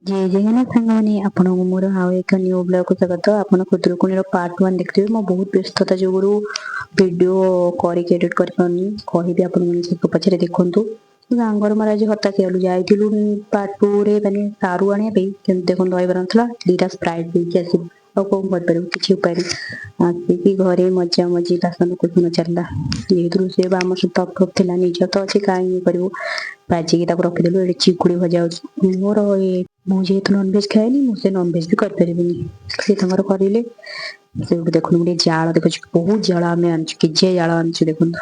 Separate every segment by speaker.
Speaker 1: जय जगन्नाथ सांगने आपण मोर आउ एक न्यू ब्लॉग को स्वागत। आपण खुदरुकुणी पार्ट 1 देखिबे। मो बहुत व्यस्तता जोगुरु वीडियो करिक एडिट कर पानी कहिबे आपण मन से पछरे देखंतु। गांगर महाराज हता केलु जाइथिलु पार्ट 2 रे माने सारू आने पे किंतु देखन दई बरनथला दीटा स्प्राइट देके आसी और कोन कर परबो किछि उपाय आसी कि घरे मजा मजी दासन कुछ चलला ये से बा हमर सब टप थिला निज तो अछि काई करबो बाजी के ताको रख देलु एडी चिकुड़ी भजा होछि मोर ए मु जेहेतु नॉनवेज खाएनी मुझे नॉनवेज भी कर परिबिनी से तंगर करिले से देखुन मुझे जाल देखो बहुत जाल आम केजे जाल आनछु देखुन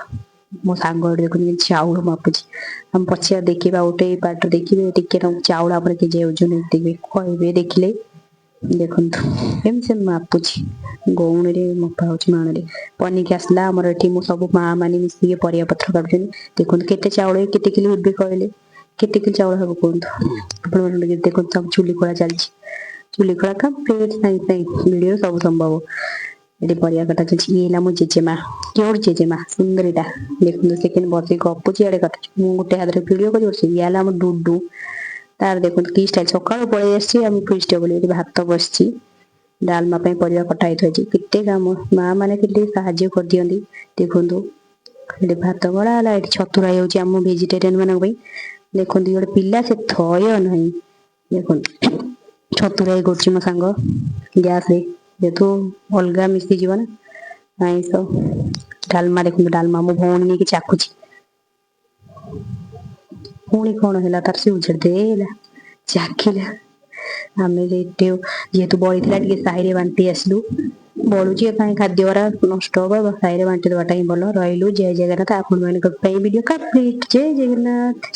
Speaker 1: मो सांग देखुन चाउल मापुची हम पछिया देखिबा ओटे पार्ट देखिबे टिके चाउल आपरे केजे ओजन देखिबे कहबे देखिले देखुन एम से मापुची गौण रे मपा होची मान रे पनी के आसला हमर एठी मो सब मां माने मिसी के परिया पत्र काटछन देखुन केते चाउल केते किलो हेबे कहले केते किलो चाउल हबो कोन आपण मन देखुन सब चुली खोला चलछि चुली खोला का पेट नहीं नहीं वीडियो सब संभव एडी परिया काटा चलछि एला मो जेजेमा क्योर जेजेमा सुंदरीटा देखुन सेकेंड बसी गपुची आडे काटछ मु गोटे हाथ रे वीडियो कर जोरछि याला मो डुडू तार देखुन की स्टाइल सकाळ पळे आछि हम फिस्ट बोले भात बसछि डालमा पे परिया कटा हित अछि किते काम मां माने किते सहाय्य कर दियंदी देखुंतु एडी भात गळा ला एडी छतुरा होछि हम वेजिटेरियन माने भाई देखुन गोटे पिला से थय नहीं देखुन छतुरा करछि मो सांग गैस रे जेतु अलगा मिसी जीवन नाइ सो डालमा देखुन डालमा मो भौणी ने कि चाखुछि पुणी कौन है तार से उछड़ देला चाखिला आमे जेहेतु बड़ी टे साही बांटी आसलु बड़ुची कहीं खाद्य नष्ट हम साही बांटी देवाटा ही भल रही जय जगन्नाथ। आपण वीडियो कंप्लीट जय जगन्नाथ।